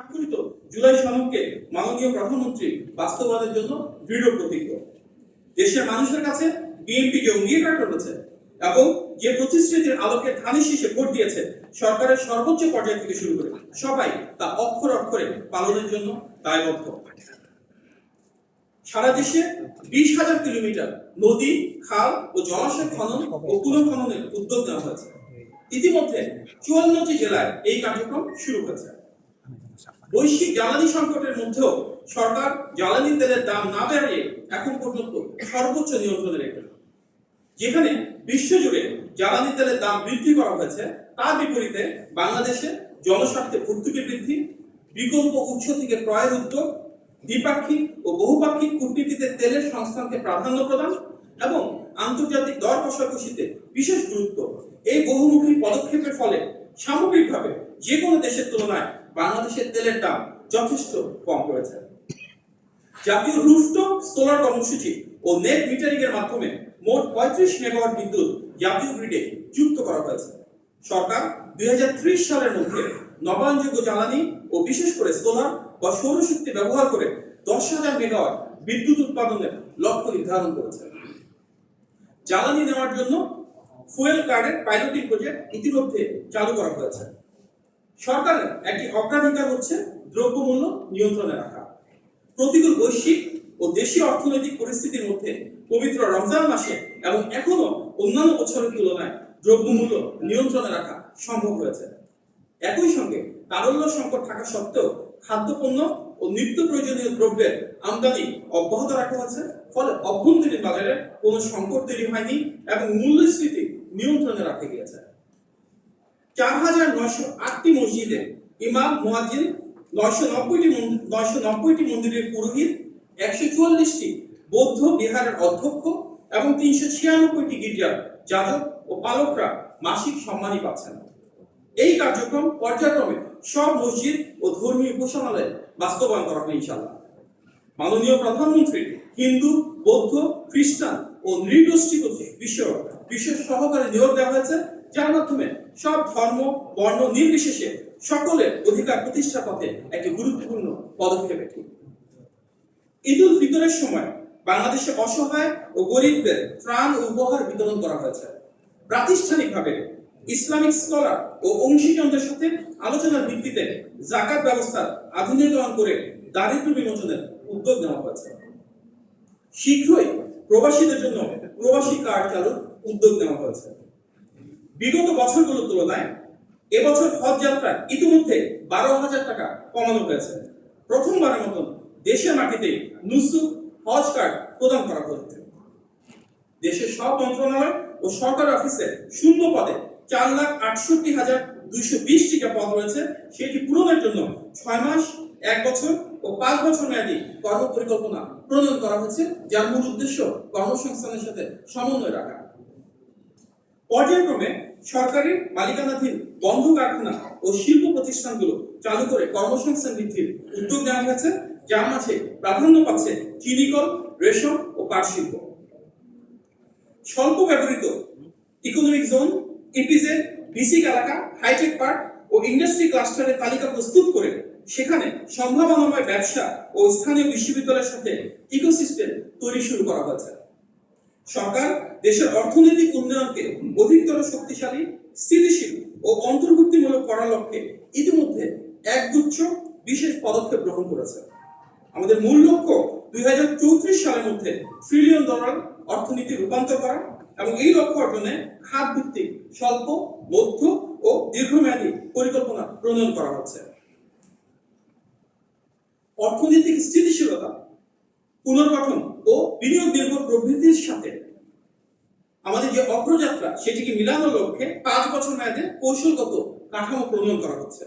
স্বাক্ষরিত জুলাই সনদকে মাননীয় প্রধানমন্ত্রী বাস্তবায়নের জন্য দৃঢ় প্রতিজ্ঞ। দেশের মানুষের কাছে বিএনপিকে অঙ্গীকার করেছে এবং যে প্রতিশ্রুতির আলোকে ধানের শীষে ভোট দিয়েছে, সরকারের সর্বোচ্চ পর্যায় থেকে শুরু করে সবাই তা অক্ষরে অক্ষরে পালনের জন্য দায়বদ্ধ। সারা দেশে 20,000 কিলোমিটার নদী, খাল ও জলাশয় খনন ও পুনঃখননের উদ্যোগ নেওয়া হয়েছে। ইতিমধ্যে 54টি জেলায় এই কার্যক্রম শুরু হয়েছে। বৈশ্বিক জ্বালানি সংকটের মধ্যেও সরকার জ্বালানি তেলের দাম না বাড়িয়ে এখন পর্যন্ত সর্বোচ্চ নিয়ন্ত্রণে রেখেছে। যেখানে বিশ্বজুড়ে জ্বালানি তেলের দাম বৃদ্ধি করা হয়েছে, তার বিপরীতে বাংলাদেশে জনস্বার্থে ভর্তুকি বৃদ্ধি, বিকল্প উৎস থেকে ক্রয়ের উদ্যোগ, দ্বিপাক্ষিক ও বহুপাক্ষিক কূটনীতিতে তেলের সংস্থানকে প্রাধান্য প্রদান এবং আন্তর্জাতিক দর কষাকষিতে বিশেষ গুরুত্ব, এই বহুমুখী পদক্ষেপের ফলে সামগ্রিকভাবে যে কোনো দেশের তুলনায় বাংলাদেশের তেলের দাম যথেষ্ট কম রয়েছে। জাতীয় রুফটপ সোলার কর্মসূচি ও নেট মিটারিং এর মাধ্যমে মোট 35 মেগাওয়াট বিদ্যুৎ জাতীয় গ্রিডে যুক্ত করা হয়েছে। সরকার 2030 সালের মধ্যে নবায়নযোগ্য জ্বালানি ও বিশেষ করে সোলার বা সৌরশক্তি ব্যবহার করে 10,000 মেগাওয়াট বিদ্যুৎ উৎপাদনের লক্ষ্য নির্ধারণ করেছে। জ্বালানি নেওয়ার জন্য ফুয়েল কার্ডের পাইলটিং প্রজেক্ট ইতিমধ্যে চালু করা হয়েছে। সরকারের একটি অগ্রাধিকার হচ্ছে দ্রব্যমূল্য নিয়ন্ত্রণে রাখা। প্রতিকূল বৈশ্বিক ও দেশীয় অর্থনৈতিক পরিস্থিতির মধ্যে পবিত্র রমজান মাসে এবং এখনো অন্যান্য বছরের তুলনায় দ্রব্যমূল্য নিয়ন্ত্রণে রাখা সম্ভব হয়েছে। একই সঙ্গে তারল্য সংকট থাকা সত্ত্বেও খাদ্যপণ্য ও নিত্য প্রয়োজনীয় দ্রব্যের আমদানি অব্যাহত রাখা হয়েছে। ফলে অভ্যন্তরীণ বাজারে কোনো সংকট তৈরি হয়নি এবং মূল্যস্ফীতি নিয়ন্ত্রণে রাখা গিয়েছে। 4,908টি মসজিদে ইমাম, মুয়াজ্জিন, 990টি মন্দিরের পুরোহিত, 144টি বৌদ্ধ বিহারের অধ্যক্ষ এবং 396টি গির্জার যাজক ও পালকরা মাসিক সম্মানী পাচ্ছেন। এই কার্যক্রম পর্যায়ক্রমে সব মসজিদ ও ধর্মীয় উপাসনালয়ে বাস্তবায়ন করা হবে ইনশাআল্লাহ। মাননীয় প্রধানমন্ত্রী হিন্দু, বৌদ্ধ, খ্রিস্টান ও নৃগোষ্ঠী বিশেষ সহকারে নিয়োগ দেওয়া হয়েছে, যার মাধ্যমে সব ধর্ম বর্ণ নির্বিশেষে সকলের অধিকার প্রতিষ্ঠা পথে একটি গুরুত্বপূর্ণ পদক্ষেপ। ঈদ উল ফিতরের সময় বাংলাদেশে অসহায় ও গরিবদের ত্রাণ ও উপহার বিতরণ করা হয়েছে। প্রাতিষ্ঠানিকভাবে ইসলামিক স্কলার ও অংশীজনদের সাথে আলোচনার ভিত্তিতে যাকাত ব্যবস্থার আধুনিকরণ করে দারিদ্র্য বিমোচনের উদ্যোগ নেওয়া হয়েছে। শীঘ্রই প্রবাসীদের জন্য প্রবাসী কার্ড চালুর উদ্যোগ নেওয়া হয়েছে। বিগত বছরগুলোর তুলনায় এবছর হজ যাত্রায় ইতিমধ্যে 12,000 টাকা কমানো হয়েছে। প্রথমবারের মতন দেশের মাটিতে নুসুক হজ কার্ড প্রদান করা হচ্ছে। দেশের সব মন্ত্রণালয় ও সরকারি অফিসে শূন্য পদে 4,68,220টি পদ রয়েছে। সেটি পূরণের জন্য 6 মাস, 1 বছর ও 5 বছর মেয়াদী কর্মপরিকল্পনা প্রণয়ন করা হয়েছে, যার মূল উদ্দেশ্য কর্মসংস্থানের সাথে সমন্বয় রাখা। পর্যায়ক্রমে সরকারি মালিকানাধীন বন্ধ কারখানা ও শিল্প প্রতিষ্ঠানগুলো চালু করে কর্মসংস্থান বৃদ্ধির উদ্যোগ নেওয়া হয়েছে, যার মাঝে প্রাধান্য পাচ্ছে চিনিকল, রেশম ও পাট শিল্প। স্বল্প ব্যবহৃত ইকোনমিক জোন, ইপিজেড, বিসিক এলাকা, হাইটেক পার্ক ও ইন্ডাস্ট্রি ক্লাস্টারের তালিকা প্রস্তুত করে সেখানে সম্ভাবনাময় ব্যবসা ও স্থানীয় বিশ্ববিদ্যালয়ের সাথে ইকোসিস্টেম তৈরি শুরু করা হয়েছে। সরকার দেশের অর্থনৈতিক উন্নয়নকে অধিকতর শক্তিশালী, স্থিতিশীল ও অন্তর্ভুক্তিমূলক করার লক্ষ্যে ইতিমধ্যে একগুচ্ছ বিশেষ পদক্ষেপ গ্রহণ করেছে। আমাদের মূল লক্ষ্য 2034 সালের মধ্যে $1 ট্রিলিয়ন অর্থনীতি রূপান্তর করা এবং এই লক্ষ্য অর্জনে খাত ভিত্তিক স্বল্প, মধ্য ও দীর্ঘমেয়াদী পরিকল্পনা প্রণয়ন করা হচ্ছে। অর্থনৈতিক স্থিতিশীলতা, পুনর্গঠন ও বিনিয়োগ নির্ভর প্রবৃদ্ধির সাথে আমাদের যে অগ্রযাত্রা সেটিকে মিলানোর লক্ষ্যে 5 বছর মেয়াদে কৌশলগত কাঠামো প্রণয়ন করা হচ্ছে।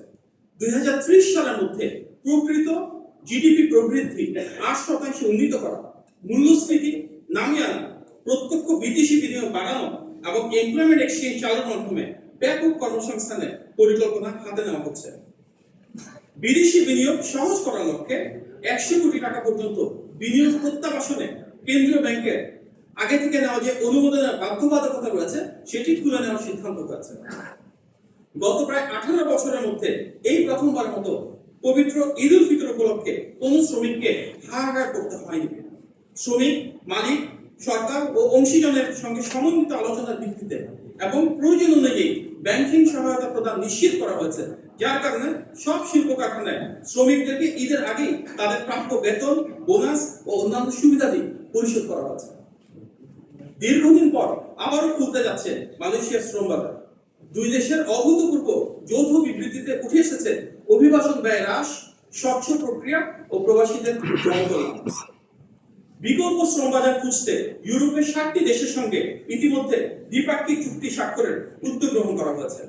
2030 সালের মধ্যে প্রকৃত জিডিপি প্রবৃদ্ধি 8% উন্নীত করা, মূল্যস্ফীতি নামিয়ে আনা, প্রত্যক্ষ বিদেশি বিনিয়োগ বাড়ানো এবং এমপ্লয়মেন্ট এক্সচেঞ্জ চালুর মাধ্যমে ব্যাপক কর্মসংস্থানের পরিকল্পনা হাতে নেওয়া হচ্ছে। বিদেশি বিনিয়োগ সহজ করার লক্ষ্যে 100 কোটি টাকা পর্যন্ত বিনিয়োগ প্রত্যাবাসনে কেন্দ্রীয় ব্যাংকের আগে থেকে নেওয়া যে অনুমোদনের বাধ্যবাধকতা রয়েছে সেটি তুলে নেওয়ার সিদ্ধান্ত হয়েছে। গত প্রায় 18 বছরের মধ্যে এই প্রথমবারের মতো পবিত্র ঈদ উল ফিতর উপলক্ষে কোন শ্রমিককে হাহাকার করতে হয়নি। শ্রমিক, মালিক, সরকার ও অংশীজনের সঙ্গে সমন্বিত আলোচনার ভিত্তিতে এবং প্রয়োজন অনুযায়ী ব্যাংকিং সহায়তা প্রদান নিশ্চিত করা হয়েছে, যার কারণে সব শিল্প কারখানায় শ্রমিকদেরকে ঈদের আগেই তাদের প্রাপ্য বেতন, বোনাস ও অন্যান্য সুবিধাদি পরিশোধ করা হয়েছে। দীর্ঘদিন পর আবারও খুলতে যাচ্ছে মালয়েশিয়ার শ্রম বাজার। দুই দেশের অভূতপূর্ব যৌথ বিবৃতিতে উঠে এসেছে অভিবাসন ব্যয় হ্রাস, স্বচ্ছ প্রক্রিয়া ও প্রবাসীদের জনকল্যাণ। বিকল্প শ্রম বাজার খুঁজতে ইউরোপের 7টি দেশের সঙ্গে ইতিমধ্যে দ্বিপাক্ষিক চুক্তি স্বাক্ষরের উদ্যোগ গ্রহণ করা হয়েছে।